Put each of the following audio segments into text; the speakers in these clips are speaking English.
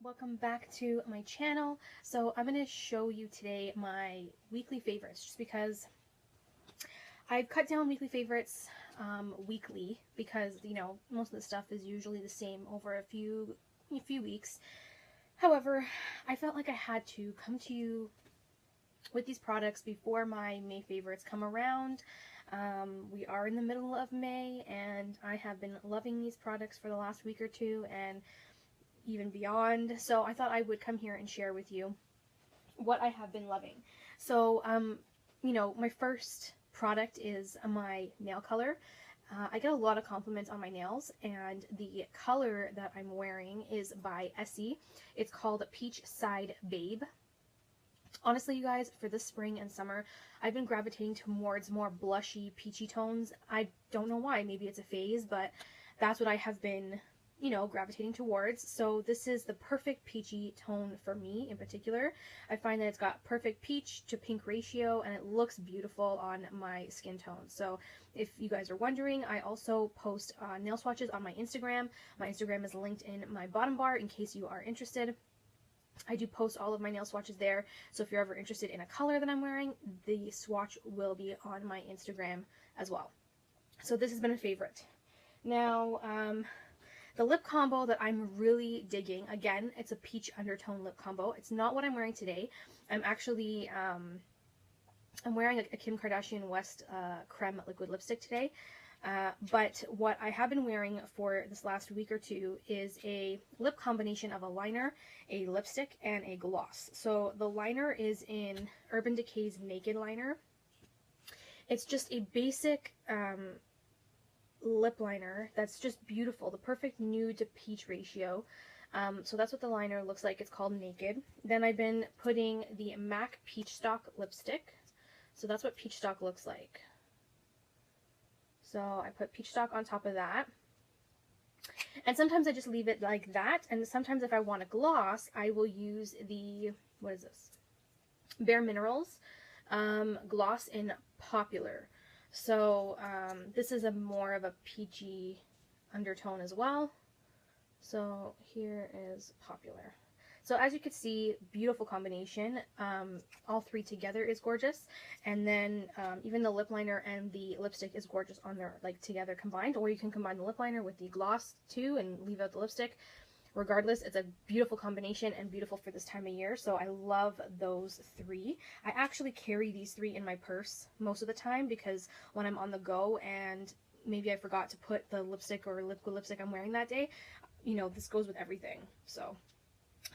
Welcome back to my channel. So I'm going to show you today my weekly favorites just because I've cut down weekly favorites weekly because, most of the stuff is usually the same over a few weeks. However, I felt like I had to come to you with these products before my May favorites come around. We are in the middle of May and I have been loving these products for the last week or two and even beyond. So I thought I would come here and share with you what I have been loving. So, my first product is my nail color. I get a lot of compliments on my nails, and the color that I'm wearing is by Essie. It's called Peach Side Babe. Honestly, you guys, for this spring and summer, I've been gravitating towards more blushy, peachy tones. I don't know why. Maybe it's a phase, but that's what I have been gravitating towards. So this is the perfect peachy tone for me in particular. I find that it's got perfect peach to pink ratio and it looks beautiful on my skin tone. So if you guys are wondering, I also post nail swatches on my Instagram. My Instagram is linked in my bottom bar in case you are interested. I do post all of my nail swatches there, so if you're ever interested in a color that I'm wearing, the swatch will be on my Instagram as well. So this has been a favorite. Now, the lip combo that I'm really digging, again, it's a peach undertone lip combo. It's not what I'm wearing today. I'm actually, I'm wearing a Kim Kardashian West Creme liquid lipstick today. But what I have been wearing for this last week or two is a lip combination of a liner, a lipstick, and a gloss. So the liner is in Urban Decay's Naked Liner. It's just a basic lip liner that's just beautiful, the perfect nude to peach ratio. So that's what the liner looks like. It's called Naked. Then I've been putting the MAC Peach Stock lipstick. So that's what Peach Stock looks like. So I put Peach Stock on top of that. And sometimes I just leave it like that. And sometimes if I want a gloss, I will use the, what is this? Bare Minerals gloss in Popular. So this is a more of a peachy undertone as well. So here is Popular. So as you can see, beautiful combination. All three together is gorgeous. And then even the lip liner and the lipstick is gorgeous on their, like, together combined. Or you can combine the lip liner with the gloss too and leave out the lipstick. Regardless, it's a beautiful combination and beautiful for this time of year, so I love those three. I actually carry these three in my purse most of the time because when I'm on the go and maybe I forgot to put the lipstick or liquid lipstick I'm wearing that day, this goes with everything. So,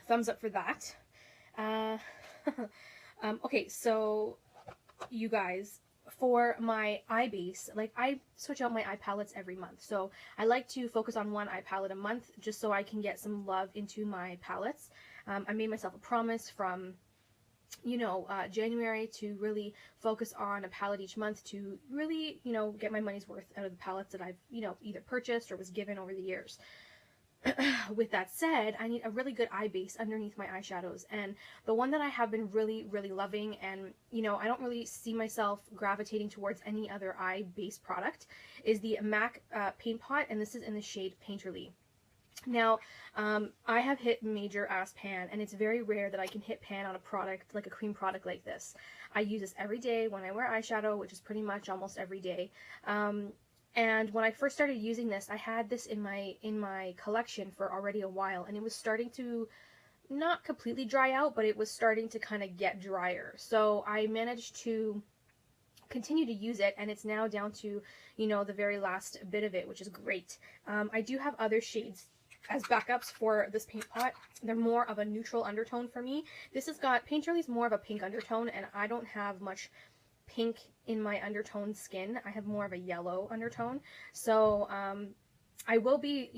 thumbs up for that. Okay, so you guys, for my eye base, like, I switch out my eye palettes every month. So I like to focus on one eye palette a month just so I can get some love into my palettes. I made myself a promise from, January to really focus on a palette each month to really, get my money's worth out of the palettes that I've, either purchased or was given over the years. With that said, I need a really good eye base underneath my eyeshadows, and the one that I have been really, really loving, and I don't really see myself gravitating towards any other eye base product, is the MAC Paint Pot, and this is in the shade Painterly. Now, I have hit major ass pan, and it's very rare that I can hit pan on a product, like a cream product like this. I use this every day when I wear eyeshadow, which is pretty much almost every day. And when I first started using this, I had this in my collection for already a while, and it was starting to not completely dry out, but it was starting to kind of get drier. So I managed to continue to use it, and it's now down to, the very last bit of it, which is great. I do have other shades as backups for this paint pot. They're more of a neutral undertone for me. This has got, Painterly's more of a pink undertone, and I don't have much pink in my undertone skin. I have more of a yellow undertone. So I will be,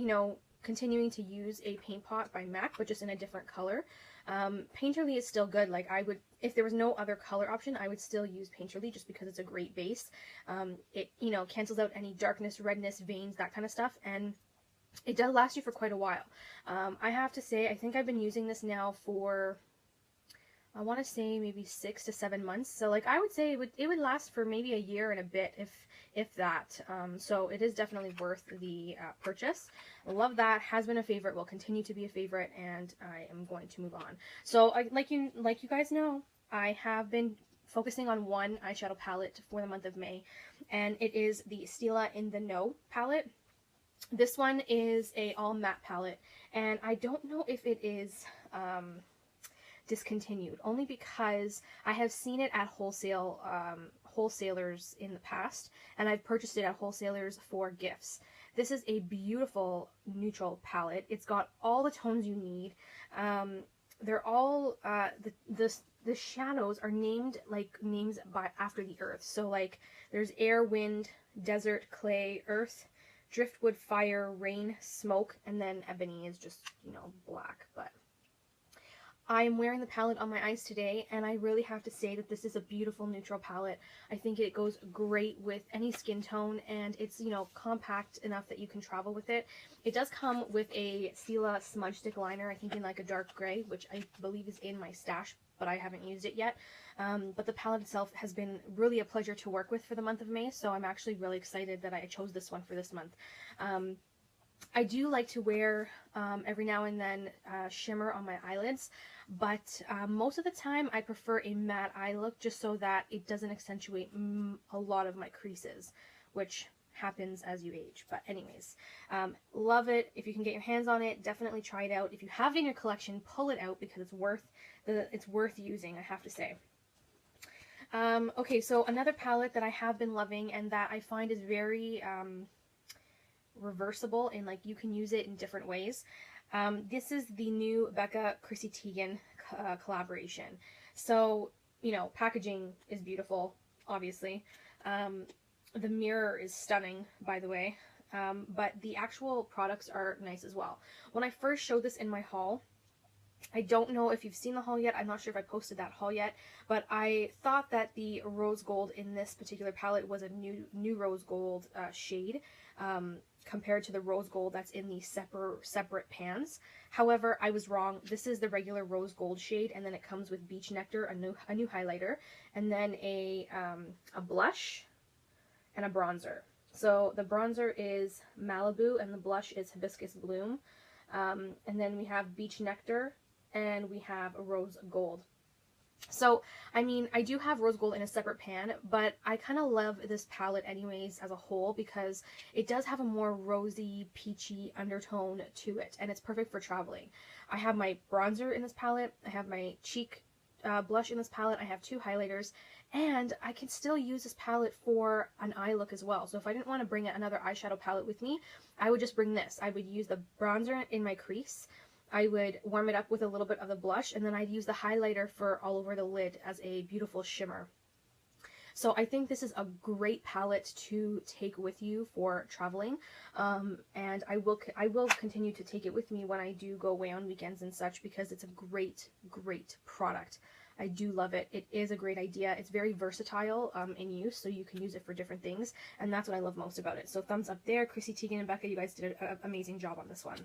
continuing to use a paint pot by MAC, but just in a different color. Painterly is still good. Like, I would, if there was no other color option, I would still use Painterly just because it's a great base. It, cancels out any darkness, redness, veins, that kind of stuff, and it does last you for quite a while. I have to say, I think I've been using this now for I want to say maybe 6 to 7 months. So like I would say it would last for maybe a year and a bit if that. So it is definitely worth the purchase. I love that. Has been a favorite. Will continue to be a favorite, and I am going to move on. So like you guys know, I have been focusing on one eyeshadow palette for the month of May, and it is the Stila In The Know palette. This one is a all matte palette, and I don't know if it is discontinued, only because I have seen it at wholesalers in the past, and I've purchased it at wholesalers for gifts. This is a beautiful neutral palette. It's got all the tones you need. They're all the shadows are named like names after the earth. So like there's air, wind, desert, clay, earth, driftwood, fire, rain, smoke, and then ebony is just, you know, black. But I'm wearing the palette on my eyes today, and I really have to say that this is a beautiful neutral palette. I think it goes great with any skin tone, and it's, you know, compact enough that you can travel with it. It does come with a Stila smudge stick liner, I think in like a dark gray, which I believe is in my stash, but I haven't used it yet. But the palette itself has been really a pleasure to work with for the month of May, so I'm actually really excited that I chose this one for this month. I do like to wear every now and then shimmer on my eyelids, but most of the time I prefer a matte eye look just so that it doesn't accentuate a lot of my creases, which happens as you age. But anyways, love it. If you can get your hands on it, definitely try it out. If you have it in your collection, pull it out because it's worth using, I have to say. Okay, so another palette that I have been loving and that I find is very reversible, and like you can use it in different ways. This is the new Becca Chrissy Teigen collaboration. So, you know, packaging is beautiful, obviously. The mirror is stunning, by the way. But the actual products are nice as well. When I first showed this in my haul, I don't know if you've seen the haul yet. I'm not sure if I posted that haul yet, but I thought that the rose gold in this particular palette was a new rose gold shade, compared to the rose gold that's in the separate pans. However, I was wrong. This is the regular rose gold shade, and then it comes with Beach Nectar, a new highlighter, and then a blush and a bronzer. So the bronzer is Malibu, and the blush is Hibiscus Bloom. And then we have Beach Nectar, and we have Rose Gold. So, I mean, I do have rose gold in a separate pan, but I kind of love this palette anyways as a whole because it does have a more rosy, peachy undertone to it, and it's perfect for traveling. I have my bronzer in this palette, I have my cheek blush in this palette, I have two highlighters, and I can still use this palette for an eye look as well. So if I didn't want to bring another eyeshadow palette with me, I would just bring this. I would use the bronzer in my crease, I would warm it up with a little bit of the blush, and then I'd use the highlighter for all over the lid as a beautiful shimmer. So I think this is a great palette to take with you for traveling, and I will continue to take it with me when I do go away on weekends and such, because it's a great product. I do love it. It is a great idea. It's very versatile in use, so you can use it for different things, and that's what I love most about it. So thumbs up there. Chrissy Teigen and Becca, you guys did an amazing job on this one.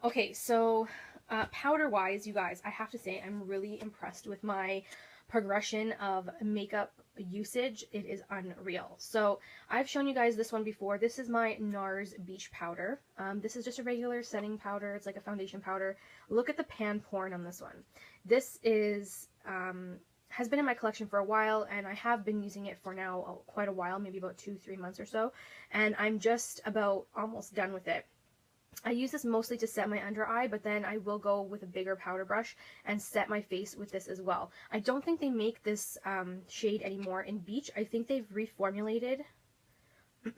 Okay, so powder-wise, you guys, I have to say I'm really impressed with my progression of makeup usage. It is unreal. So I've shown you guys this one before. This is my NARS Beach Powder. This is just a regular setting powder. It's like a foundation powder. Look at the pan porn on this one. This is has been in my collection for a while, and I have been using it for now quite a while, maybe about 2-3 months or so, and I'm just about almost done with it. I use this mostly to set my under eye, but then I will go with a bigger powder brush and set my face with this as well. I don't think they make this shade anymore in Beach. I think they've reformulated.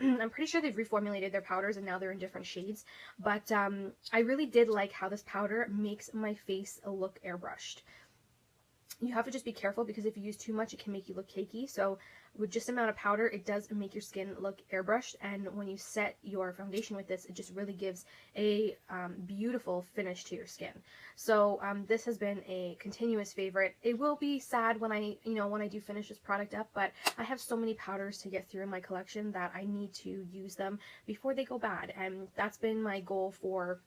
I'm pretty sure they've reformulated their powders and now they're in different shades. But I really did like how this powder makes my face look airbrushed. You have to just be careful because if you use too much, it can make you look cakey. So with just amount of powder, it does make your skin look airbrushed. And when you set your foundation with this, it just really gives a beautiful finish to your skin. So this has been a continuous favorite. It will be sad when I do finish this product up, but I have so many powders to get through in my collection that I need to use them before they go bad. And that's been my goal for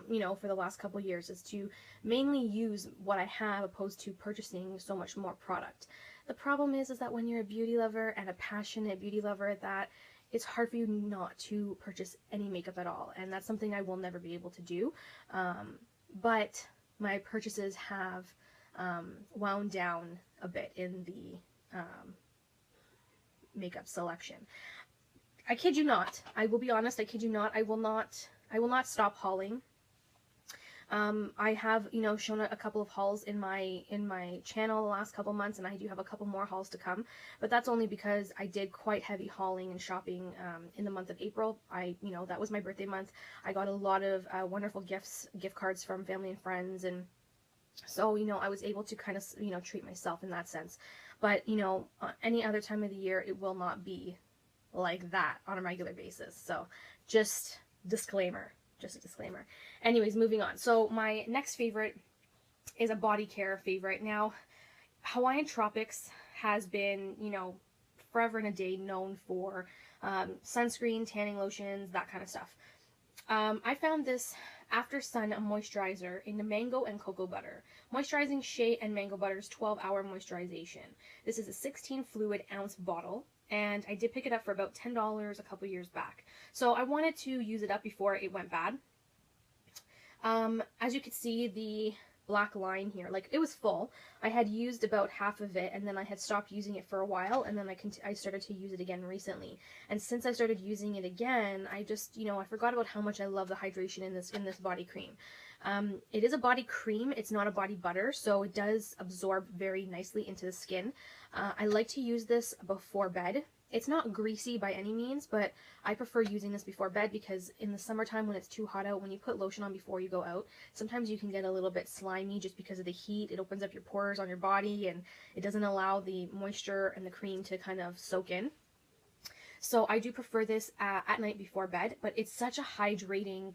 you know, for the last couple years, is to mainly use what I have opposed to purchasing so much more product. The problem is that when you're a beauty lover and a passionate beauty lover, that it's hard for you not to purchase any makeup at all, and that's something I will never be able to do. But my purchases have wound down a bit in the makeup selection. I kid you not. I will be honest. I kid you not. I will not stop hauling. I have, you know, shown a couple of hauls in my channel the last couple months, and I do have a couple more hauls to come. But that's only because I did quite heavy hauling and shopping in the month of April. You know, that was my birthday month. I got a lot of wonderful gift cards from family and friends, and so, you know, I was able to kind of, you know, treat myself in that sense. But, you know, any other time of the year, it will not be like that on a regular basis. So just disclaimer, just a disclaimer. Anyways, moving on. So my next favorite is a body care favorite. Now, Hawaiian Tropics has been, you know, forever and a day known for sunscreen, tanning lotions, that kind of stuff. I found this After Sun moisturizer in the mango and cocoa butter. Moisturizing shea and mango butter's 12-hour moisturization. This is a 16 fluid ounce bottle, and I did pick it up for about $10 a couple years back. So I wanted to use it up before it went bad. As you can see, the black line here, like, it was full. I had used about half of it, and then I had stopped using it for a while, and then I started to use it again recently. And since I started using it again, I just, you know, I forgot about how much I love the hydration in this body cream. It is a body cream, it's not a body butter, so it does absorb very nicely into the skin. I like to use this before bed. It's not greasy by any means, but I prefer using this before bed because in the summertime when it's too hot out, when you put lotion on before you go out, sometimes you can get a little bit slimy just because of the heat. It opens up your pores on your body and it doesn't allow the moisture and the cream to kind of soak in. So I do prefer this at night before bed, but it's such a hydrating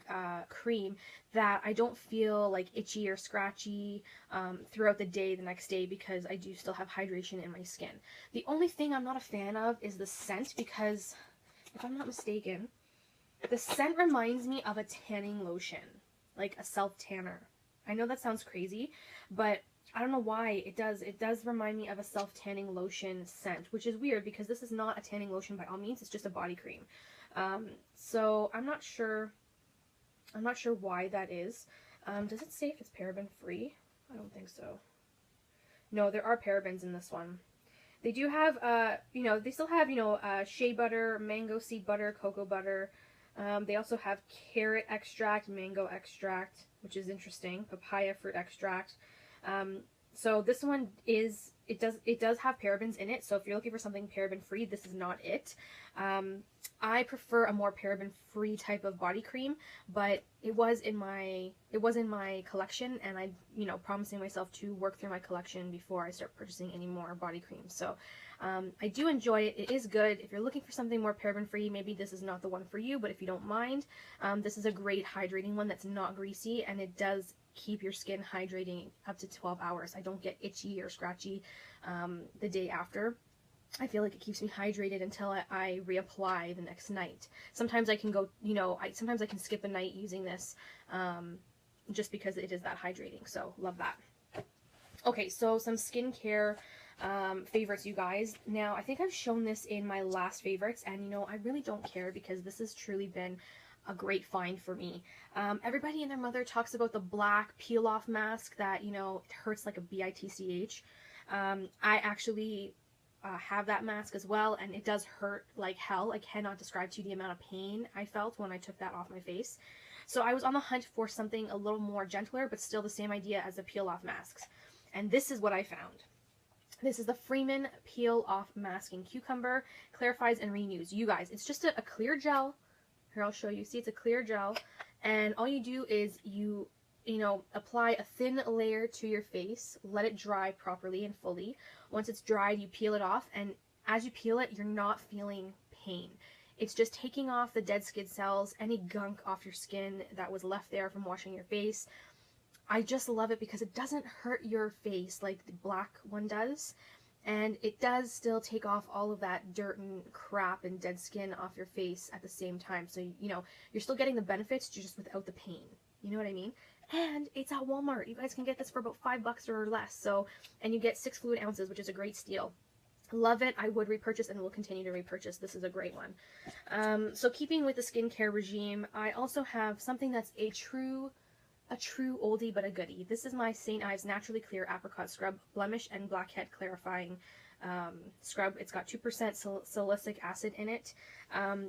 cream that I don't feel like itchy or scratchy throughout the day the next day because I do still have hydration in my skin. The only thing I'm not a fan of is the scent because, if I'm not mistaken, the scent reminds me of a tanning lotion, like a self-tanner. I know that sounds crazy, but I don't know why it does. It does remind me of a self-tanning lotion scent, which is weird because this is not a tanning lotion by all means. It's just a body cream. So I'm not sure. I'm not sure why that is. Does it say if it's paraben free? I don't think so. No, there are parabens in this one. They do have, you know, they still have, you know, shea butter, mango seed butter, cocoa butter. They also have carrot extract, mango extract, which is interesting. Papaya fruit extract. So this one is, it does have parabens in it. So if you're looking for something paraben free, this is not it. I prefer a more paraben free type of body cream, but it was in my collection, and I, you know, promising myself to work through my collection before I start purchasing any more body creams. So I do enjoy it. It is good. If you're looking for something more paraben free, maybe this is not the one for you, but if you don't mind, this is a great hydrating one that's not greasy, and it does keep your skin hydrating up to 12 hours. I don't get itchy or scratchy the day after. I feel like it keeps me hydrated until I reapply the next night. Sometimes I can go, you know, sometimes I can skip a night using this just because it is that hydrating. So love that. Okay, so some skincare favorites, you guys. Now, I think I've shown this in my last favorites, and you know, I really don't care because this has truly been a great find for me. Everybody and their mother talks about the black peel-off mask that, you know, it hurts like a bitch. I actually have that mask as well, and it does hurt like hell. I cannot describe to you the amount of pain I felt when I took that off my face. So I was on the hunt for something a little more gentler, but still the same idea as the peel-off masks. And this is what I found. This is the Freeman Peel-Off Mask in Cucumber. Clarifies and renews. You guys, it's just a clear gel. Here, I'll show you. See, it's a clear gel. And all you do is you know, apply a thin layer to your face, let it dry properly and fully. Once it's dried, you peel it off, and as you peel it, you're not feeling pain. It's just taking off the dead skin cells, any gunk off your skin that was left there from washing your face. I just love it because it doesn't hurt your face like the black one does, and it does still take off all of that dirt and crap and dead skin off your face at the same time. So, you know, you're still getting the benefits, just without the pain. You know what I mean? And it's at Walmart. You guys can get this for about $5 or less. So, and you get 6 fluid ounces, which is a great steal. Love it. I would repurchase and will continue to repurchase. This is a great one. So keeping with the skincare regime, I also have something that's a true oldie but a goodie. This is my St. Ives Naturally Clear Apricot Scrub Blemish and Blackhead Clarifying Scrub. It's got 2% salicylic acid in it.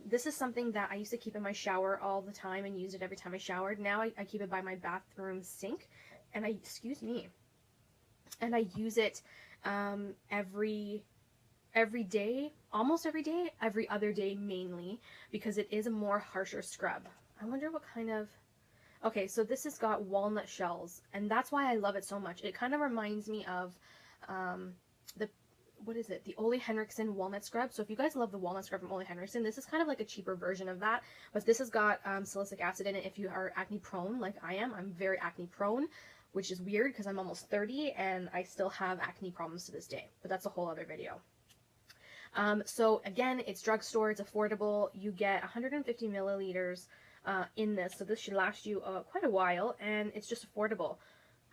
This is something that I used to keep in my shower all the time and used it every time I showered. Now I keep it by my bathroom sink, and I use it every day, almost every day, every other day mainly, because it is a more harsher scrub. I wonder what kind of... Okay, so this has got walnut shells, and that's why I love it so much. It kind of reminds me of the Ole Henriksen walnut scrub. So if you guys love the walnut scrub from Ole Henriksen, this is kind of like a cheaper version of that, but this has got salicylic acid in it. If you are acne prone like I am, I'm very acne prone, which is weird because I'm almost 30 and I still have acne problems to this day, but that's a whole other video. So again, it's drugstore, it's affordable. You get 150 milliliters in this, so this should last you quite a while, and it's just affordable.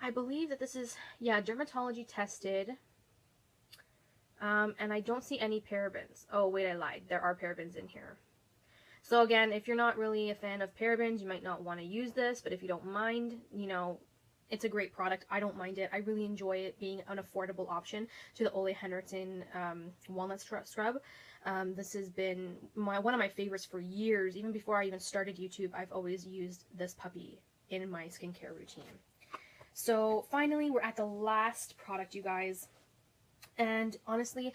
I believe that this is, yeah, dermatology tested, and I don't see any parabens. Oh wait, I lied, there are parabens in here. So again, if you're not really a fan of parabens, you might not want to use this, but if you don't mind, you know, it's a great product. I don't mind it. I really enjoy it being an affordable option to the Ole Henriksen walnut scrub. This has been one of my favorites for years. Even before I even started YouTube, I've always used this puppy in my skincare routine. So finally, we're at the last product, you guys. And honestly,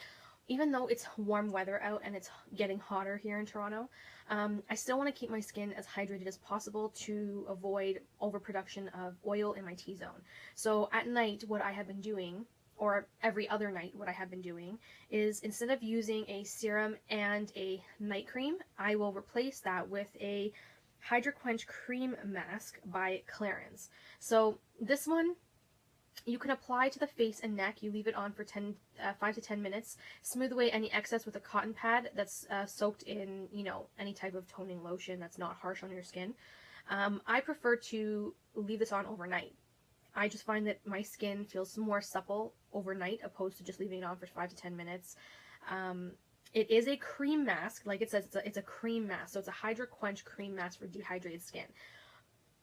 even though it's warm weather out and it's getting hotter here in Toronto, I still want to keep my skin as hydrated as possible to avoid overproduction of oil in my T-zone. So at night, what I have been doing, or every other night what I have been doing, is instead of using a serum and a night cream, I will replace that with a Hydra Quench Cream Mask by Clarins. So this one, you can apply to the face and neck. You leave it on for 5 to 10 minutes. Smooth away any excess with a cotton pad that's soaked in, you know, any type of toning lotion that's not harsh on your skin. I prefer to leave this on overnight. I just find that my skin feels more supple overnight opposed to just leaving it on for 5 to 10 minutes. It is a cream mask. Like it says, it's a cream mask. So it's a Hydra Quench Cream Mask for dehydrated skin.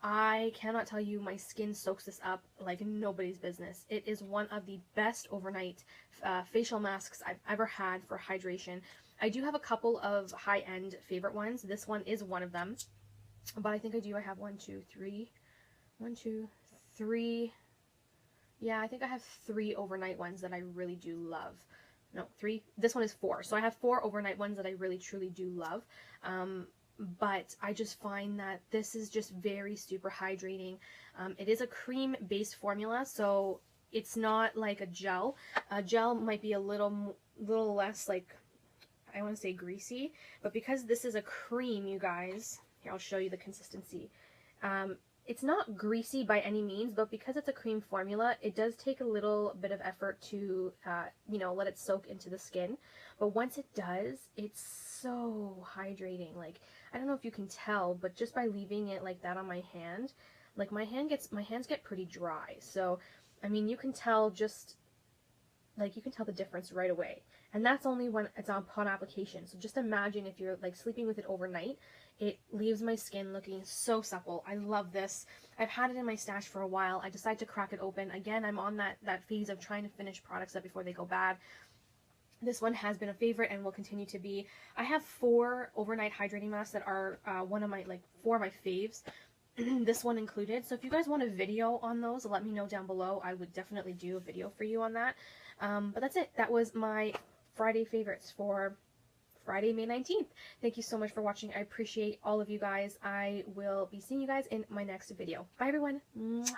I cannot tell you, my skin soaks this up like nobody's business. It is one of the best overnight facial masks I've ever had for hydration. I do have a couple of high-end favorite ones. This one is one of them. But I think I have 1, 2, 3. 1, 2, 3. Yeah, I think I have 3 overnight ones that I really do love. No, 3. This one is 4. So I have 4 overnight ones that I really truly do love. But I just find that this is just very super hydrating. It is a cream-based formula, so it's not like a gel. A gel might be a little less, like, I want to say greasy, but because this is a cream, you guys, here, I'll show you the consistency. It's not greasy by any means, but because it's a cream formula, it does take a little bit of effort to, you know, let it soak into the skin. But once it does, it's so hydrating. Like, I don't know if you can tell, but just by leaving it like that on my hand, like my hands get pretty dry. So, I mean, you can tell the difference right away. And that's only when it's upon application. So just imagine if you're like sleeping with it overnight, it leaves my skin looking so supple. I love this. I've had it in my stash for a while. I decided to crack it open. Again, I'm on that phase of trying to finish products up before they go bad. This one has been a favorite and will continue to be. I have 4 overnight hydrating masks that are 4 of my faves. This one included. So if you guys want a video on those, let me know down below. I would definitely do a video for you on that. But that's it. That was my Friday favorites for Friday, May 19th. Thank you so much for watching. I appreciate all of you guys. I will be seeing you guys in my next video. Bye, everyone. Mwah.